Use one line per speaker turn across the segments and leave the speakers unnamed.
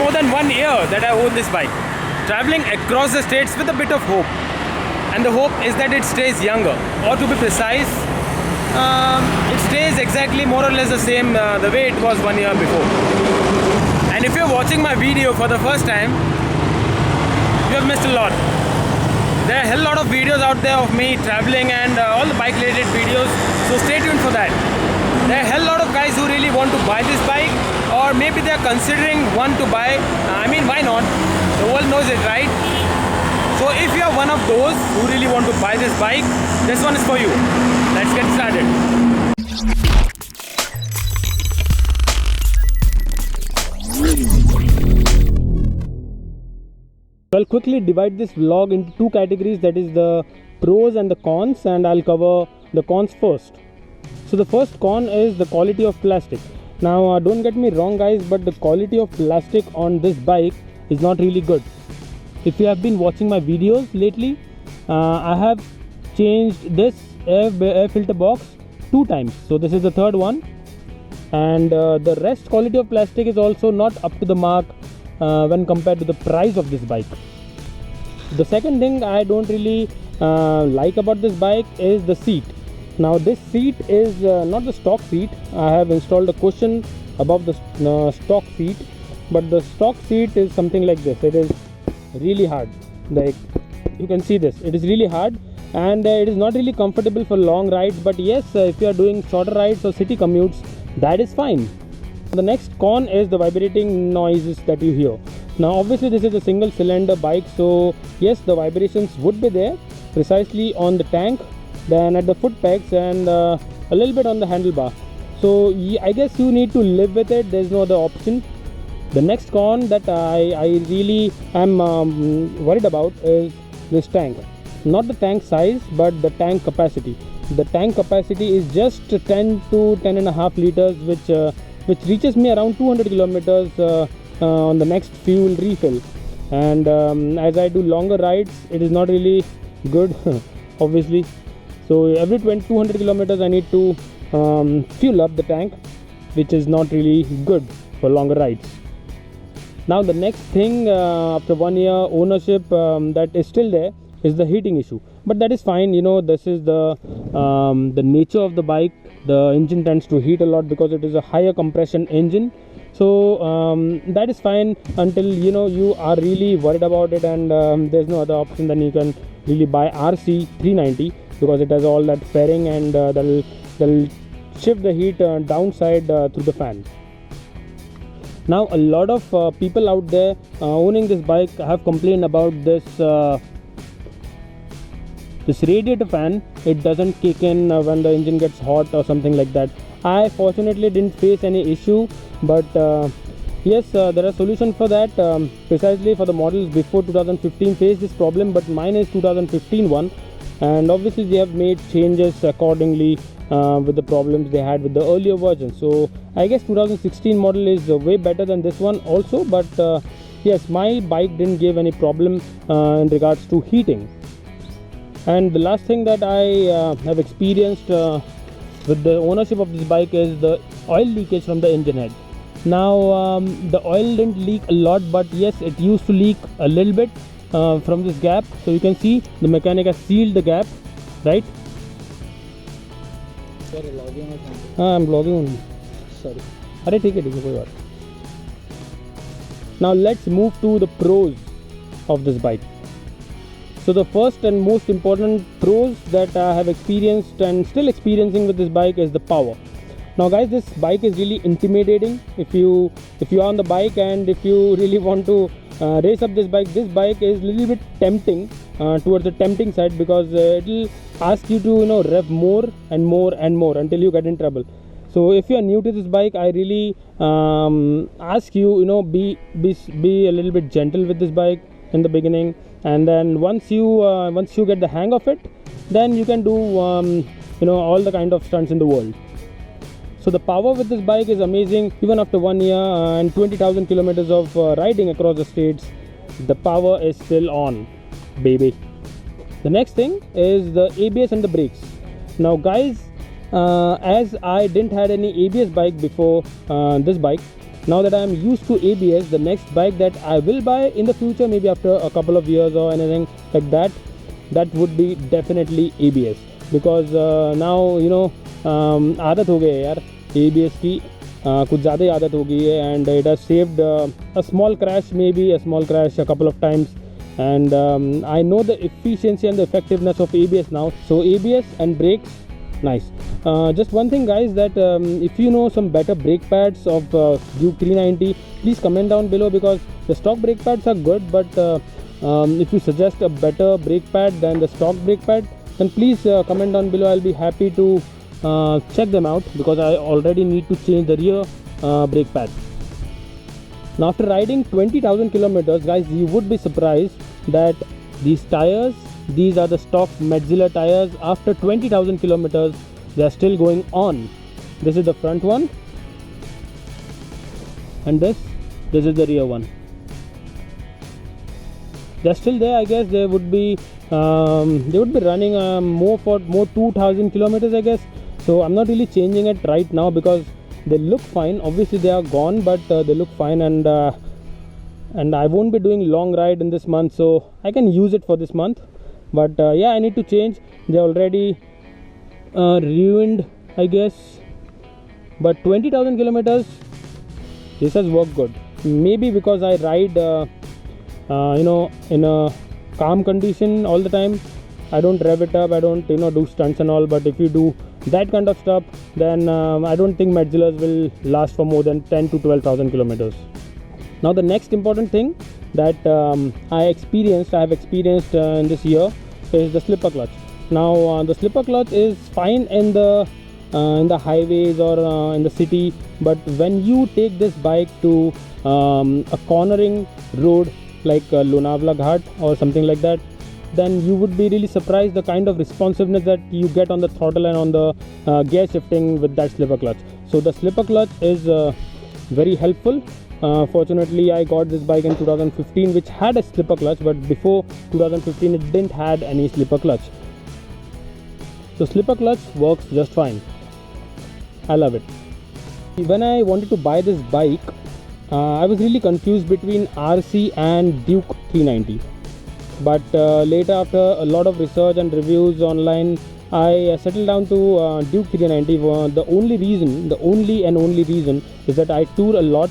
more than 1 year that I own this bike, traveling across the states with a bit of hope. And the hope is that it stays younger, or to be precise, it stays exactly more or less the same the way it was 1 year before. And if you're watching my video for the first time, you have missed a lot. There are a hell lot of videos out there of me traveling and all the bike related videos, so stay tuned for that. There are a hell lot of guys who really want to buy this bike, or maybe they are considering one to buy. I mean, why not? The world knows it, right? So if you are one of those who really want to buy this bike, this one is for you. Let's get started. I'll quickly divide this vlog into two categories, that is the pros and the cons, and I'll cover the cons first. So the first con is the quality of plastic. Now don't get me wrong guys, but the quality of plastic on this bike is not really good. If you have been watching my videos lately, I have changed this air filter box 2 times. So this is the third one, and the rest quality of plastic is also not up to the mark when compared to the price of this bike. The second thing I don't really like about this bike is the seat. Now this seat is not the stock seat. I have installed a cushion above the stock seat, but the stock seat is something like this. It is really hard, like you can see this. It is really hard, and it is not really comfortable for long rides, but yes, if you are doing shorter rides or city commutes, that is fine. The next con is the vibrating noises that you hear. Now obviously this is a single cylinder bike, so yes, the vibrations would be there precisely on the tank, then at the foot pegs, and a little bit on the handlebar. So I guess you need to live with it. There's no other option. The next con that I really am worried about is this tank. Not the tank size, but the tank capacity. The tank capacity is just 10 to 10.5 liters, which reaches me around 200 kilometers on the next fuel refill. And as I do longer rides, it is not really good obviously. So every 200 kilometers I need to fuel up the tank, which is not really good for longer rides. Now the next thing after 1 year ownership that is still there is the heating issue, but that is fine. You know, this is the nature of the bike. The engine tends to heat a lot because it is a higher compression engine. So that is fine until you are really worried about it, and there's no other option. Then you can really buy RC 390 because it has all that fairing, and they'll shift the heat downside through the fan. Now a lot of people out there owning this bike have complained about this radiator fan. It doesn't kick in when the engine gets hot or something like that. I fortunately didn't face any issue, but yes, there are solutions for that. Precisely for the models before 2015 faced this problem, but mine is 2015 one, and obviously they have made changes accordingly with the problems they had with the earlier version. So I guess 2016 model is way better than this one also, but yes, my bike didn't give any problem in regards to heating. And the last thing that I have experienced with the ownership of this bike is the oil leakage from the engine head. Now the oil didn't leak a lot, but yes, it used to leak a little bit from this gap. So you can see the mechanic has sealed the gap, right?
Sorry, logging or something?
I'm vlogging only.
Sorry.
अरे ठीक है कोई बात. Now let's move to the pros of this bike. So the first and most important pros that I have experienced and still experiencing with this bike is the power. Now guys, this bike is really intimidating. If you are on the bike and if you really want to race up this bike is a little bit tempting, towards the tempting side, because it will ask you to rev more and more and more until you get in trouble. So if you are new to this bike, I really ask you be a little bit gentle with this bike in the beginning, and then once you get the hang of it, then you can do all the kind of stunts in the world. So the power with this bike is amazing. Even after 1 year and 20,000 kilometers of riding across the states, the power is still on, baby. The next thing is the ABS and the brakes. Now guys, as I didn't had any ABS bike before this bike, now that I am used to ABS, the next bike that I will buy in the future, maybe after a couple of years or anything like that, that would be definitely ABS. Because now you know आदत हो गई है यार ABS की, कुछ ज़्यादा ही आदत हो गई है, and it has saved a small crash, maybe a small crash a couple of times, and I know the efficiency and the effectiveness of ABS now. So ABS and brakes, nice. Just one thing guys, that if you know some better brake pads of Duke 390, please comment down below, because the stock brake pads are good, but if you suggest a better brake pad than the stock brake pad, then please comment down below. I'll be happy to check them out, because I already need to change the rear brake pad. Now after riding 20,000 kilometers guys, you would be surprised that these tires, these are the stock Metzeler tires. After 20,000 kilometers they are still going on. This is the front one, and this is the rear one. They're still there. I guess they would be running more 2,000 kilometers I guess. So I'm not really changing it right now because they look fine. Obviously they are gone, but they look fine, and I won't be doing long ride in this month, so I can use it for this month. But yeah, I need to change. They're already ruined I guess, but 20,000 kilometers, this has worked good. Maybe because I ride you know, in a calm condition all the time. I don't rev it up, I don't do stunts and all. But if you do that kind of stuff, then I don't think Metzlers will last for more than 10 to 12,000 kilometers. Now the next important thing that I have experienced in this year is the slipper clutch. Now the slipper clutch is fine in the highways or in the city, but when you take this bike to a cornering road like Lonavala Ghat or something like that, then you would be really surprised the kind of responsiveness that you get on the throttle and on the gear shifting with that slipper clutch. So the slipper clutch is very helpful. Fortunately I got this bike in 2015, which had a slipper clutch, but before 2015 it didn't had any slipper clutch. So slipper clutch works just fine. I love it. When I wanted to buy this bike, I was really confused between RC and Duke 390. But later, after a lot of research and reviews online, I settled down to Duke 390. The only and only reason is that I tour a lot,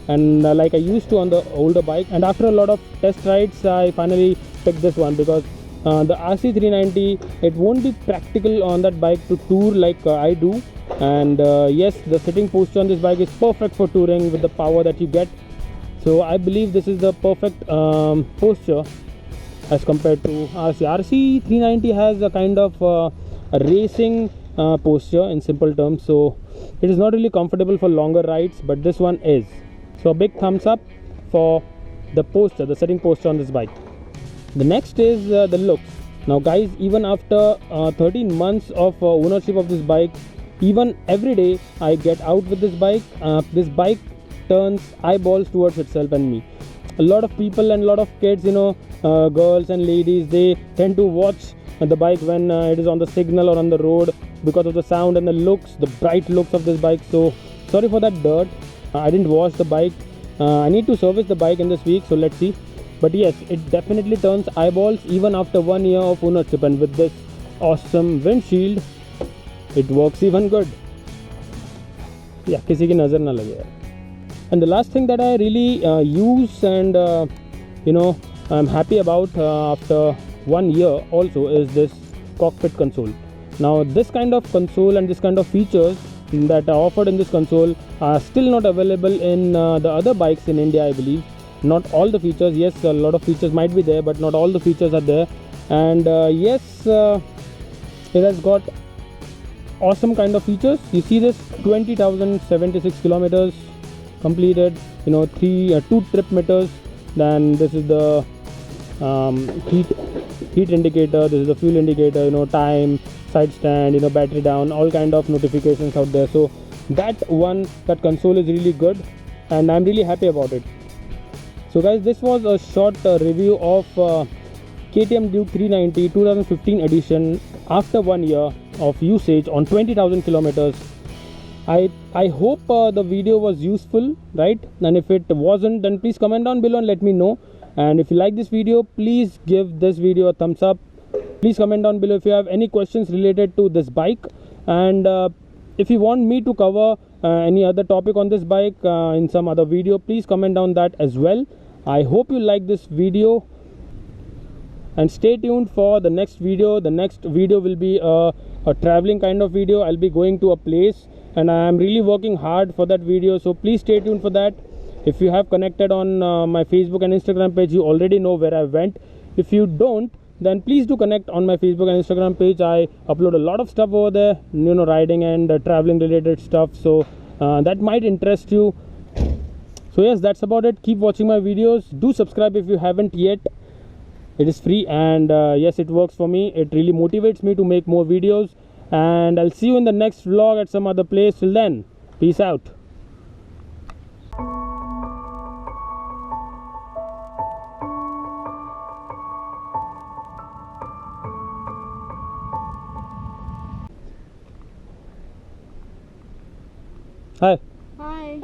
and like I used to on the older bike. And after a lot of test rides, I finally picked this one, because the RC 390, it won't be practical on that bike to tour like I do. And yes, the sitting posture on this bike is perfect for touring with the power that you get. So I believe this is the perfect posture as compared to RC. RC 390 has a kind of a racing posture in simple terms, so it is not really comfortable for longer rides, but this one is. So a big thumbs up for the posture, the sitting posture on this bike. The next is the looks. Now guys, even after 13 months of ownership of this bike, even every day I get out with this bike turns eyeballs towards itself and me. A lot of people and a lot of kids, girls and ladies, they tend to watch the bike when it is on the signal or on the road, because of the sound and the looks, the bright looks of this bike. So sorry for that dirt. I didn't wash the bike. I need to service the bike in this week, so let's see. But yes, it definitely turns eyeballs even after 1 year of ownership, and with this awesome windshield, it works even good. Yeah, किसी की नज़र ना लगे यार. And the last thing that I really use and I'm happy about after 1 year also is this cockpit console. Now this kind of console and this kind of features that are offered in this console are still not available in the other bikes in India, I believe. Not all the features. Yes, a lot of features might be there, but not all the features are there. And yes, it has got awesome kind of features. You see this 20,076 kilometers completed, 2 trip meters. Then this is the heat indicator, this is the fuel indicator, time, side stand, battery down, all kind of notifications out there. So that console is really good, and I'm really happy about it. So guys, this was a short review of KTM Duke 390 2015 edition after 1 year of usage on 20,000 kilometers. I hope the video was useful, right? And if it wasn't, then please comment down below and let me know. And if you like this video, please give this video a thumbs up. Please comment down below if you have any questions related to this bike, and if you want me to cover any other topic on this bike in some other video, please comment down that as well. I hope you like this video, and stay tuned for the next video. The next video will be a traveling kind of video. I'll be going to a place and I am really working hard for that video, so please stay tuned for that. If you have connected on my Facebook and Instagram page, you already know where I went. If you don't, then please do connect on my Facebook and Instagram page. I upload a lot of stuff over there, you know, riding and traveling related stuff, so that might interest you. So yes, that's about it. Keep watching my videos. Do subscribe if you haven't yet. It is free, and yes, it works for me. It really motivates me to make more videos, and I'll see you in the next vlog at some other place. Till then, peace out. Hi.
Hi.